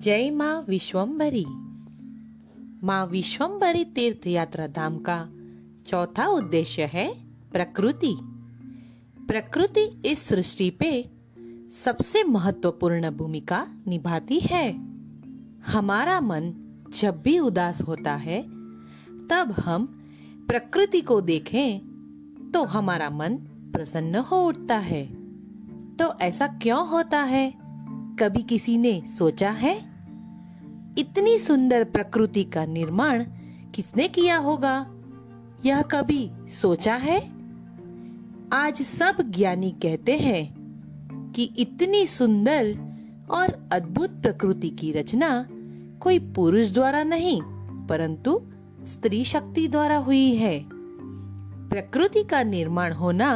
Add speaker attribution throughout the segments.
Speaker 1: जय माँ विश्वम्भरी। माँ विश्वम्भरी तीर्थ यात्रा धाम का चौथा उद्देश्य है प्रकृति। प्रकृति इस सृष्टि पे सबसे महत्वपूर्ण भूमिका निभाती है। हमारा मन जब भी उदास होता है तब हम प्रकृति को देखें तो हमारा मन प्रसन्न हो उठता है। तो ऐसा क्यों होता है, कभी किसी ने सोचा है? इतनी सुंदर प्रकृति का निर्माण किसने किया होगा, यह कभी सोचा है? आज सब ज्ञानी कहते हैं कि इतनी सुंदर और अद्भुत प्रकृति की रचना कोई पुरुष द्वारा नहीं परंतु स्त्री शक्ति द्वारा हुई है। प्रकृति का निर्माण होना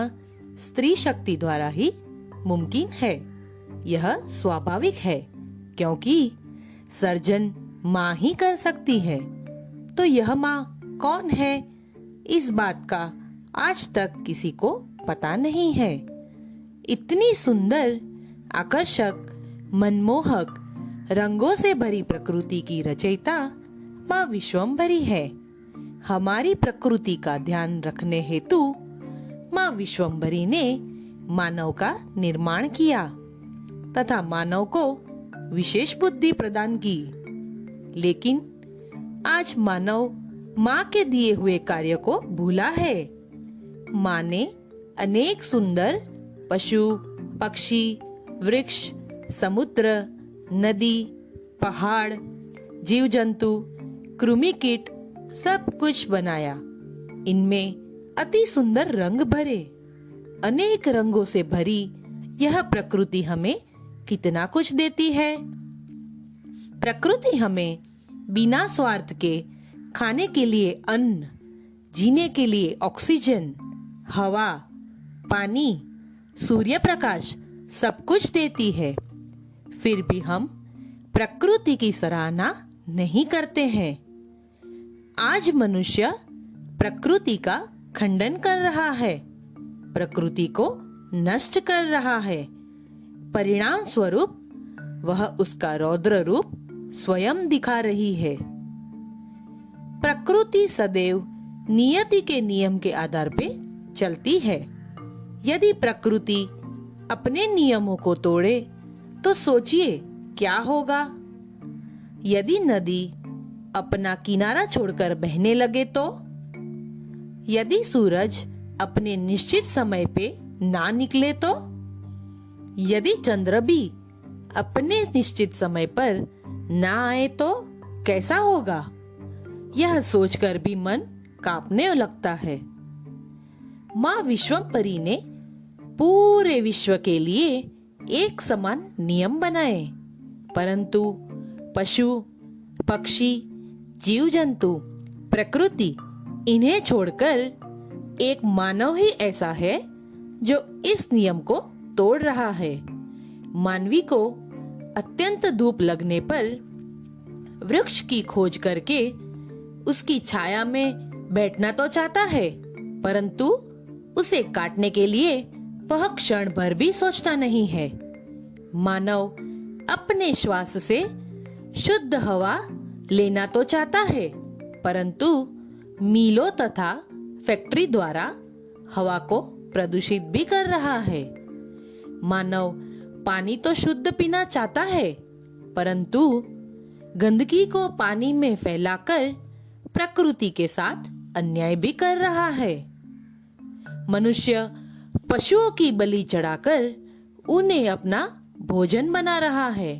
Speaker 1: स्त्री शक्ति द्वारा ही मुमकिन है। यह स्वाभाविक है क्योंकि सर्जन माँ ही कर सकती है। तो यह माँ कौन है, इस बात का आज तक किसी को पता नहीं है। इतनी सुंदर, आकर्षक, मनमोहक, रंगों से भरी प्रकृति की रचयिता माँ विश्वम्भरी है। हमारी प्रकृति का ध्यान रखने हेतु माँ विश्वम्भरी ने मानव का निर्माण किया तथा मानव को विशेष बुद्धि प्रदान की। लेकिन आज मानव माँ के दिए हुए कार्य को भूला है। माँ ने अनेक सुंदर पशु, पक्षी, वृक्ष, समुद्र, नदी, पहाड़, जीव जंतु, कृमि कीट सब कुछ बनाया। इनमें अति सुंदर रंग भरे। अनेक रंगों से भरी यह प्रकृति हमें कितना कुछ देती है। प्रकृति हमें बिना स्वार्थ के खाने के लिए अन्न, जीने के लिए ऑक्सीजन, हवा, पानी, सूर्य प्रकाश सब कुछ देती है। फिर भी हम प्रकृति की सराहना नहीं करते हैं। आज मनुष्य प्रकृति का खंडन कर रहा है, प्रकृति को नष्ट कर रहा है। परिणाम स्वरूप वह उसका रौद्र रूप स्वयं दिखा रही है। प्रकृति सदैव नियति के नियम के आधार पे चलती है। यदि प्रकृति अपने नियमों को तोड़े तो सोचिए क्या होगा। यदि नदी अपना किनारा छोड़कर बहने लगे तो, यदि सूरज अपने निश्चित समय पे ना निकले तो, यदि चंद्र भी अपने निश्चित समय पर ना आए तो कैसा होगा? यह सोचकर भी मन कांपने लगता है। माँ विश्वम्भरी ने पूरे विश्व के लिए एक समान नियम बनाए, परंतु पशु, पक्षी, जीव जंतु, प्रकृति, इन्हें छोड़कर एक मानव ही ऐसा है जो इस नियम को तोड़ रहा है। मानवी को अत्यंत धूप लगने पर वृक्ष की खोज करके उसकी छाया में बैठना तो चाहता है, परंतु उसे काटने के लिए वह क्षण भर भी सोचता नहीं है। मानव अपने श्वास से शुद्ध हवा लेना तो चाहता है, परंतु मीलों तथा फैक्ट्री द्वारा हवा को प्रदूषित भी कर रहा है। मानव पानी तो शुद्ध पीना चाहता है, परंतु गंदगी को पानी में फैलाकर प्रकृति के साथ अन्याय भी कर रहा है। मनुष्य पशुओं की बलि चढ़ाकर उन्हें अपना भोजन बना रहा है,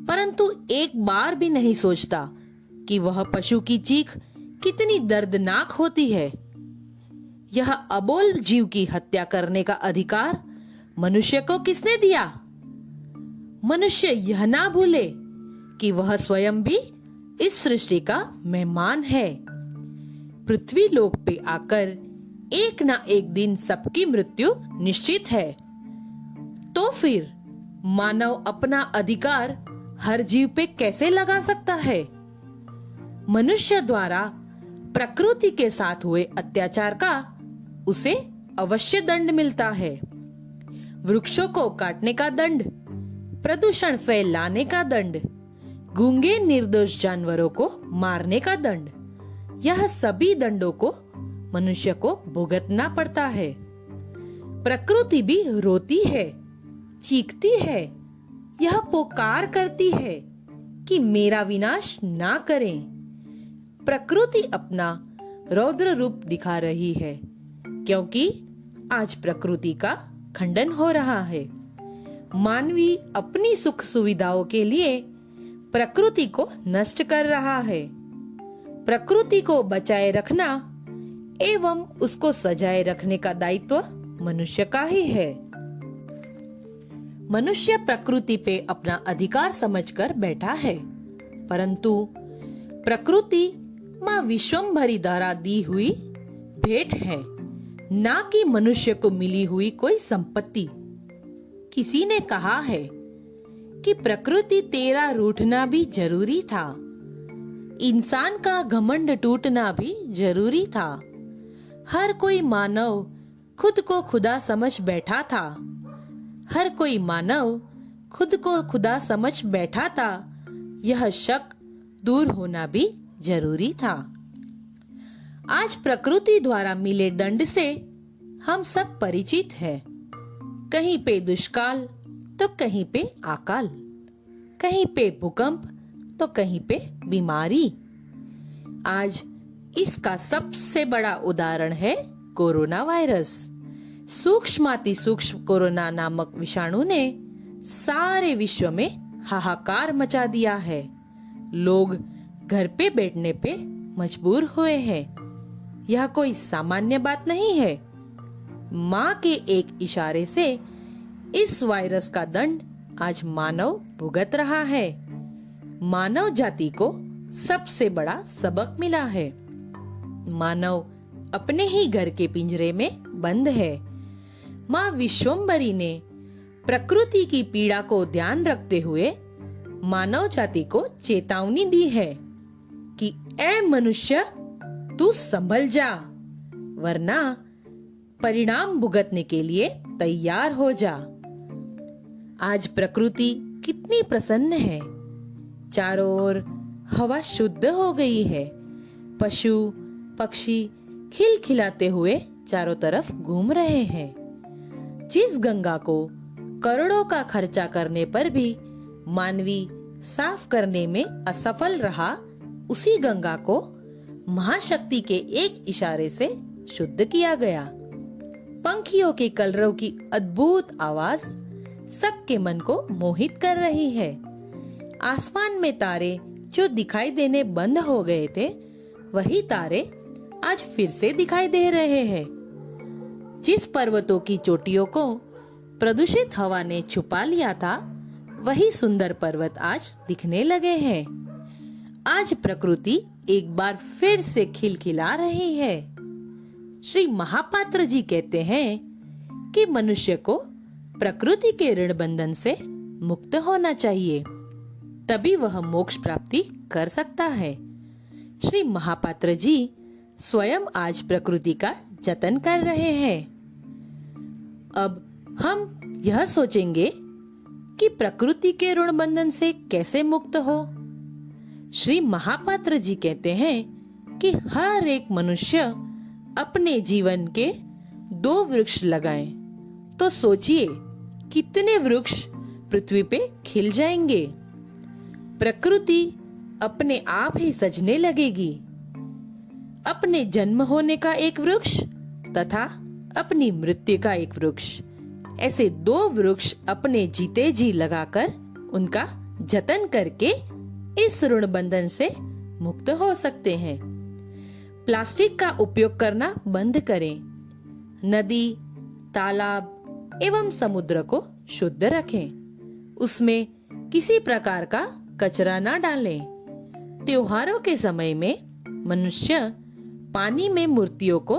Speaker 1: परंतु एक बार भी नहीं सोचता कि वह पशु की चीख कितनी दर्दनाक होती है। यह अबोल जीव की हत्या करने का अधिकार मनुष्य को किसने दिया? मनुष्य यह ना भूले कि वह स्वयं भी इस सृष्टि का मेहमान है। पृथ्वी लोक पे आकर एक ना एक दिन सबकी मृत्यु निश्चित है। तो फिर मानव अपना अधिकार हर जीव पे कैसे लगा सकता है? मनुष्य द्वारा प्रकृति के साथ हुए अत्याचार का उसे अवश्य दंड मिलता है। वृक्षों को काटने का दंड, प्रदूषण फैलाने का दंड, गूंगे निर्दोष जानवरों को मारने का दंड, यह सभी दंडों को मनुष्य को भुगतना पड़ता है। प्रकृति भी रोती है, चीखती है, यह पुकार करती है कि मेरा विनाश ना करें। प्रकृति अपना रौद्र रूप दिखा रही है, क्योंकि आज प्रकृति का खंडन हो रहा है। मानवी अपनी सुख सुविधाओं के लिए प्रकृति को नष्ट कर रहा है। प्रकृति को बचाए रखना एवं उसको सजाए रखने का दायित्व मनुष्य का ही है। मनुष्य प्रकृति पे अपना अधिकार समझकर बैठा है, परंतु प्रकृति माँ विश्वम्भरी द्वारा दी हुई भेंट है, ना कि मनुष्य को मिली हुई कोई संपत्ति। किसी ने कहा है कि प्रकृति तेरा रूठना भी जरूरी था, इंसान का घमंड टूटना भी जरूरी था। हर कोई मानव खुद को खुदा समझ बैठा था, हर कोई मानव खुद को खुदा समझ बैठा था। यह शक दूर होना भी जरूरी था। आज प्रकृति द्वारा मिले दंड से हम सब परिचित हैं। कहीं पे दुष्काल तो कहीं पे अकाल, कहीं पे भूकंप तो कहीं पे बीमारी। आज इसका सबसे बड़ा उदाहरण है कोरोना वायरस। सूक्ष्माति सूक्ष्म कोरोना नामक विषाणु ने सारे विश्व में हाहाकार मचा दिया है। लोग घर पे बैठने पे मजबूर हुए हैं। यह कोई सामान्य बात नहीं है। माँ के एक इशारे से इस वायरस का दंड आज मानव भुगत रहा है। मानव जाति को सबसे बड़ा सबक मिला है। मानव अपने ही घर के पिंजरे में बंद है। माँ विश्वम्भरी ने प्रकृति की पीड़ा को ध्यान रखते हुए मानव जाति को चेतावनी दी है कि ऐ मनुष्य, तू संभल जा, वरना परिणाम भुगतने के लिए तैयार हो जा। आज प्रकृति कितनी प्रसन्न है। चारों ओर हवा शुद्ध हो गई है। पशु पक्षी खिलखिलाते हुए चारों तरफ घूम रहे हैं। जिस गंगा को करोड़ों का खर्चा करने पर भी मानवी साफ करने में असफल रहा, उसी गंगा को महाशक्ति के एक इशारे से शुद्ध किया गया। पंखियों के कलरव की अद्भुत आवाज सबके मन को मोहित कर रही है। आसमान में तारे जो दिखाई देने बंद हो गए थे, वही तारे आज फिर से दिखाई दे रहे हैं। जिस पर्वतों की चोटियों को प्रदूषित हवा ने छुपा लिया था, वही सुंदर पर्वत आज दिखने लगे हैं। आज प्रकृति एक बार फिर से खिलखिला रही है। श्री महापात्र जी कहते हैं कि मनुष्य को प्रकृति के ऋण बंधन से मुक्त होना चाहिए, तभी वह मोक्ष प्राप्ति कर सकता है। श्री महापात्र जी स्वयं आज प्रकृति का जतन कर रहे हैं। अब हम यह सोचेंगे कि प्रकृति के ऋण बंधन से कैसे मुक्त हो। श्री महापात्र जी कहते हैं कि हर एक मनुष्य अपने जीवन के 2 वृक्ष लगाएं, तो सोचिए कितने वृक्ष पृथ्वी पे खिल जाएंगे। प्रकृति अपने आप ही सजने लगेगी। अपने जन्म होने का एक वृक्ष तथा अपनी मृत्यु का एक वृक्ष, ऐसे 2 वृक्ष अपने जीते जी लगाकर उनका जतन करके इस ऋण बंधन से मुक्त हो सकते हैं। प्लास्टिक का उपयोग करना बंद करें। नदी, तालाब एवं समुद्र को शुद्ध रखें। उसमें किसी प्रकार का कचरा ना डालें। त्योहारों के समय में मनुष्य पानी में मूर्तियों को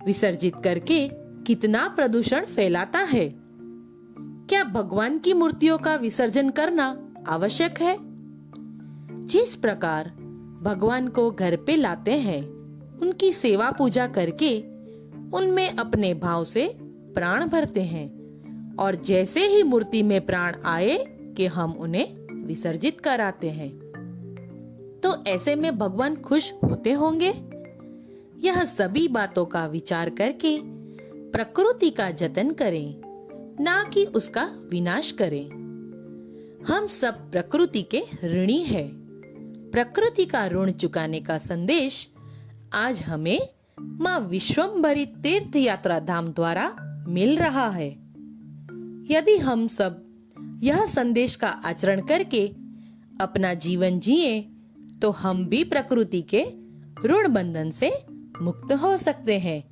Speaker 1: विसर्जित करके कितना प्रदूषण फैलाता है। क्या भगवान की मूर्तियों का विसर्जन करना आवश्यक है? जिस प्रकार भगवान को घर पे लाते हैं, उनकी सेवा पूजा करके उनमें अपने भाव से प्राण भरते हैं, और जैसे ही मूर्ति में प्राण आए कि हम उन्हें विसर्जित कराते हैं। तो ऐसे में भगवान खुश होते होंगे। यह सभी बातों का विचार करके प्रकृति का जतन करें, ना कि उसका विनाश करें। हम सब प्रकृति के ऋणी हैं। प्रकृति का ऋण चुकाने का संदेश आज हमें माँ विश्वम्भरी तीर्थ यात्रा धाम द्वारा मिल रहा है। यदि हम सब यह संदेश का आचरण करके अपना जीवन जिए तो हम भी प्रकृति के ऋण बंधन से मुक्त हो सकते हैं।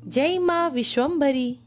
Speaker 1: जय माँ विश्वम्भरी।